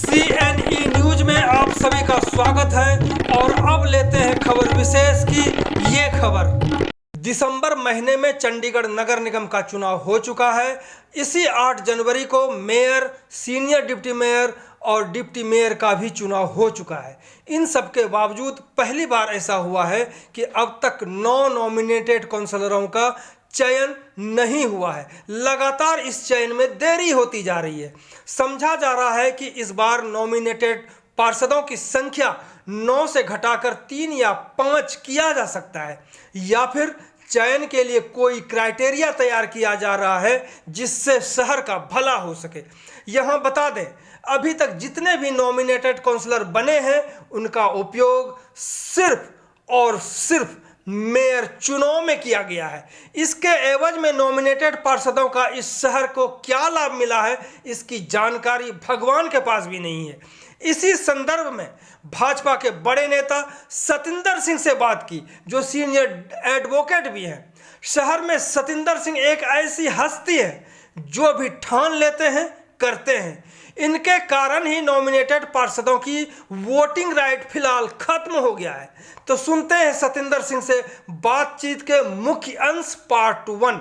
CNE news में आप सभी का स्वागत है और अब लेते हैं खबर विशेष की ये खबर। दिसंबर महीने में चंडीगढ़ नगर निगम का चुनाव हो चुका है। इसी 8 जनवरी को मेयर, सीनियर डिप्टी मेयर और डिप्टी मेयर का भी चुनाव हो चुका है। इन सब के बावजूद पहली बार ऐसा हुआ है कि अब तक 9 नॉमिनेटेड काउंसलरों का चयन नहीं हुआ है। लगातार इस चयन में देरी होती जा रही है। समझा जा रहा है कि इस बार नॉमिनेटेड पार्षदों की संख्या 9 से घटाकर 3 या 5 किया जा सकता है, या फिर चयन के लिए कोई क्राइटेरिया तैयार किया जा रहा है जिससे शहर का भला हो सके। यहाँ बता दें, अभी तक जितने भी नॉमिनेटेड काउंसलर बने हैं उनका उपयोग सिर्फ और सिर्फ मेयर चुनाव में किया गया है। इसके एवज में नॉमिनेटेड पार्षदों का इस शहर को क्या लाभ मिला है, इसकी जानकारी भगवान के पास भी नहीं है। इसी संदर्भ में भाजपा के बड़े नेता सतिंदर सिंह से बात की, जो सीनियर एडवोकेट भी हैं। शहर में सतिंदर सिंह एक ऐसी हस्ती है जो भी ठान लेते हैं करते हैं। इनके कारण ही नॉमिनेटेड पार्षदों की वोटिंग राइट फिलहाल खत्म हो गया है। तो सुनते हैं सतिंदर सिंह से बातचीत के मुख्य अंश पार्ट 1।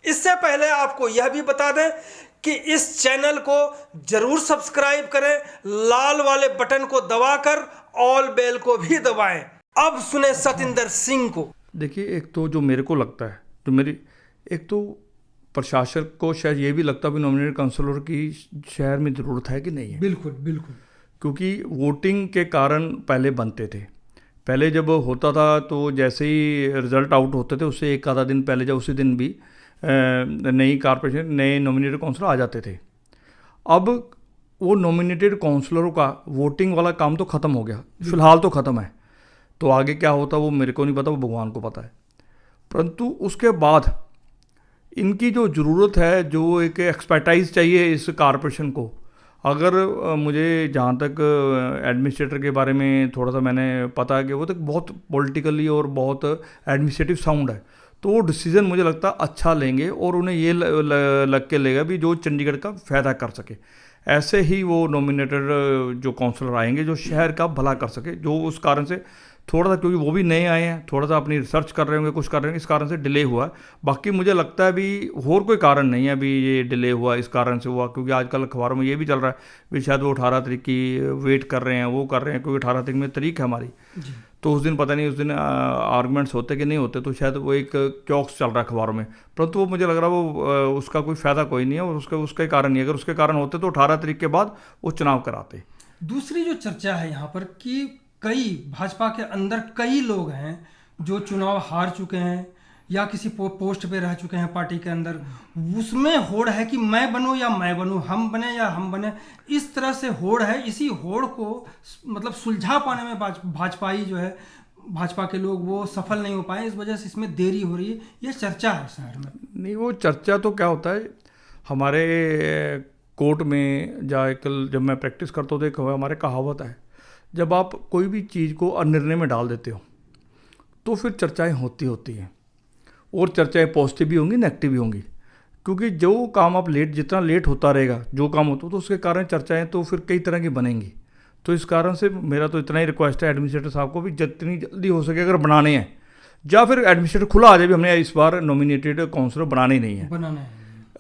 इससे पहले आपको यह भी बता दें कि इस चैनल को जरूर सब्सक्राइब करें, लाल वाले बटन को दबाकर ऑल बेल को भी दबाएं। अब सुने सतिंदर सिंह को। देखिए, एक तो जो मेरे को लगता है, जो मेरी एक तो प्रशासन को शायद ये भी लगता है कि नॉमिनेटेड काउंसलर की शहर में ज़रूरत है कि नहीं है। बिल्कुल बिल्कुल। क्योंकि वोटिंग के कारण पहले बनते थे। पहले जब होता था तो जैसे ही रिज़ल्ट आउट होते थे उससे एक आधा दिन पहले, जब उसी दिन भी नई कारपोरेशन, नए नॉमिनेटेड काउंसलर आ जाते थे। अब वो नॉमिनेटेड काउंसलरों का वोटिंग वाला काम तो ख़त्म हो गया, फिलहाल तो ख़त्म है। तो आगे क्या होता वो मेरे को नहीं पता, वो भगवान को पता है। परंतु उसके बाद इनकी जो ज़रूरत है, जो एक एक्सपर्टाइज चाहिए इस कारपोरेशन को, अगर मुझे जहाँ तक एडमिनिस्ट्रेटर के बारे में थोड़ा सा मैंने पता है कि वो तो बहुत पॉलिटिकली और बहुत एडमिनिस्ट्रेटिव साउंड है, तो वो डिसीज़न मुझे लगता है अच्छा लेंगे और उन्हें ये लग के लेगा भी जो चंडीगढ़ का फ़ायदा कर सके। ऐसे ही वो नॉमिनेटेड जो काउंसलर आएंगे जो शहर का भला कर सके। जो उस कारण से थोड़ा सा, क्योंकि वो भी नए आए हैं, थोड़ा सा अपनी रिसर्च कर रहे होंगे, कुछ कर रहे हैं, इस कारण से डिले हुआ है। बाकी मुझे लगता है अभी और कोई कारण नहीं है अभी ये डिले हुआ, इस कारण से हुआ। क्योंकि आजकल अखबारों में ये भी चल रहा है भी शायद वो 18 तारीख की वेट कर रहे हैं, वो कर रहे हैं, क्योंकि 18 तारीख में तारीख है हमारी। तो उस दिन पता नहीं उस दिन आर्गूमेंट्स होते कि नहीं होते, तो शायद वो एक चौक्स चल रहा है अखबारों में। परंतु वो मुझे लग रहा है वो उसका कोई फ़ायदा कोई नहीं है और उसके कारण नहीं। अगर उसके कारण होते तो 18 तारीख के बाद वो चुनाव कराते। दूसरी जो चर्चा है यहाँ पर कि कई भाजपा के अंदर कई लोग हैं जो चुनाव हार चुके हैं या किसी पोस्ट पे रह चुके हैं पार्टी के अंदर, उसमें होड़ है कि मैं बनूं या मैं बनूं, हम बने या हम बने, इस तरह से होड़ है। इसी होड़ को मतलब सुलझा पाने में भाजपाई जो है, भाजपा के लोग वो सफल नहीं हो पाए, इस वजह से इसमें देरी हो रही है, ये चर्चा है शहर में। नहीं, वो चर्चा तो क्या होता है, हमारे कोर्ट में जब मैं प्रैक्टिस करता हूँ तो एक हमारे कहावत है, जब आप कोई भी चीज़ को अनिर्णय में डाल देते हो तो फिर चर्चाएं होती हैं, और चर्चाएं पॉजिटिव भी होंगी, नेगेटिव भी होंगी। क्योंकि जो काम आप जितना लेट होता रहेगा, जो काम होता है, तो उसके कारण चर्चाएं तो फिर कई तरह की बनेंगी। तो इस कारण से मेरा तो इतना ही रिक्वेस्ट है एडमिनिस्ट्रेटर साहब को भी, जितनी जल्दी हो सके अगर बनाने हैं, या फिर एडमिनिस्ट्रेटर खुला आ जाए भी हमने इस बार नॉमिनेटेड काउंसलर बनाने नहीं है,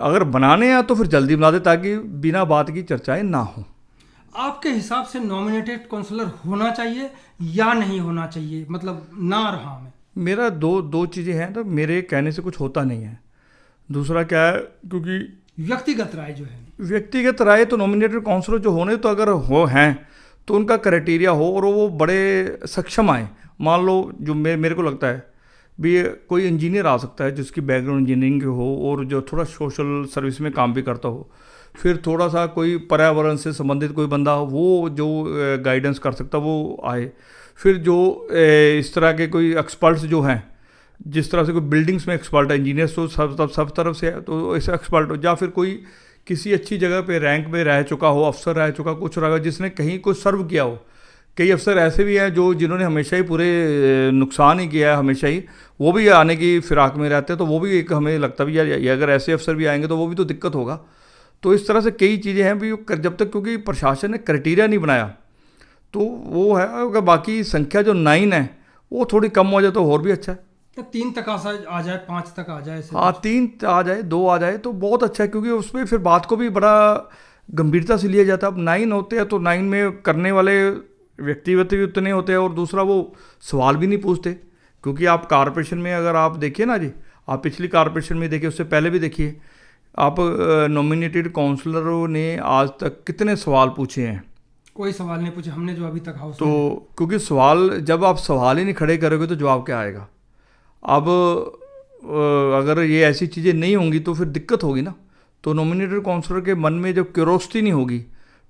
अगर बनाने हैं तो फिर जल्दी बना दे ताकि बिना बात की चर्चाएँ ना हों। आपके हिसाब से नॉमिनेटेड काउंसलर होना चाहिए या नहीं होना चाहिए, मतलब ना रहा में? मेरा दो चीज़ें हैं, तो मेरे कहने से कुछ होता नहीं है। दूसरा क्या है, क्योंकि व्यक्तिगत राय जो है, व्यक्तिगत राय तो नॉमिनेटेड काउंसलर जो होने तो अगर हैं तो उनका क्राइटेरिया हो और वो बड़े सक्षम आए। मान लो जो मेरे को लगता है भी कोई इंजीनियर आ सकता है जिसकी बैकग्राउंड इंजीनियरिंग की हो और जो थोड़ा सोशल सर्विस में काम भी करता हो, फिर थोड़ा सा कोई पर्यावरण से संबंधित कोई बंदा हो, वो जो गाइडेंस कर सकता वो आए। फिर जो इस तरह के कोई एक्सपर्ट्स जो हैं, जिस तरह से कोई बिल्डिंग्स में एक्सपर्ट है, इंजीनियर्स तो सब तरफ से है, तो ऐसे एक्सपर्ट हो। या फिर कोई किसी अच्छी जगह पे रैंक में रह चुका हो, अफसर रह चुका, कुछ रहा, जिसने कहीं कुछ सर्व किया हो। कई अफसर ऐसे भी हैं जिन्होंने हमेशा ही पूरे नुकसान ही किया है, हमेशा ही वो भी आने की फिराक में रहते हैं। तो वो भी एक हमें लगता भी यार, अगर ऐसे अफसर भी आएंगे तो वो भी तो दिक्कत होगा। तो इस तरह से कई चीज़ें हैं भी जब तक, क्योंकि प्रशासन ने क्राइटेरिया नहीं बनाया तो वो है। अगर बाकी संख्या जो 9 है वो थोड़ी कम हो जाए तो और भी अच्छा है। तो 3 तक आ जाए, 5 तक आ जाए ऐसे हाँ, 3 आ जाए, 2 आ जाए तो बहुत अच्छा है, क्योंकि उसमें फिर बात को भी बड़ा गंभीरता से लिया जाता है। अब 9 होते हैं तो 9 में करने वाले व्यक्ति भी उतने होते हैं, और दूसरा वो सवाल भी नहीं पूछते। क्योंकि आप कारपोरेशन में अगर आप देखिए ना जी, आप पिछली कारपोरेशन में देखिए, उससे पहले भी देखिए, आप नॉमिनेटेड काउंसलरों ने आज तक कितने सवाल पूछे हैं? कोई सवाल नहीं पूछे हमने जो अभी तक हाउस तो क्योंकि सवाल, जब आप सवाल ही नहीं खड़े करोगे तो जवाब क्या आएगा? अब अगर ये ऐसी चीज़ें नहीं होंगी तो फिर दिक्कत होगी ना। तो नॉमिनेटेड काउंसलर के मन में जब क्यूरोसिटी नहीं होगी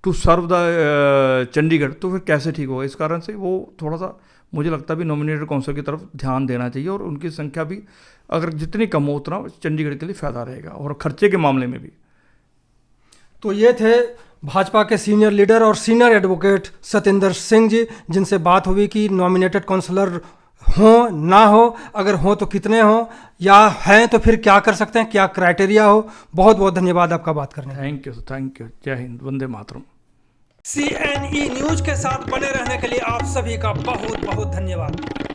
टू सर्व द चंडीगढ़, तो फिर कैसे ठीक होगा? इस कारण से वो थोड़ा सा मुझे लगता है भी नॉमिनेटेड काउंसलर की तरफ ध्यान देना चाहिए, और उनकी संख्या भी अगर जितनी कम हो उतना चंडीगढ़ के लिए फ़ायदा रहेगा, और खर्चे के मामले में भी। तो ये थे भाजपा के सीनियर लीडर और सीनियर एडवोकेट सत्येंद्र सिंह जी, जिनसे बात हुई कि नॉमिनेटेड काउंसलर हो ना हो, अगर हो तो कितने हो, या हैं तो फिर क्या कर सकते हैं, क्या क्राइटेरिया हो। बहुत बहुत धन्यवाद आपका बात करने। Thank you, thank you. जय हिंद, वंदे मातरम। CNE न्यूज के साथ बने रहने के लिए आप सभी का बहुत बहुत धन्यवाद।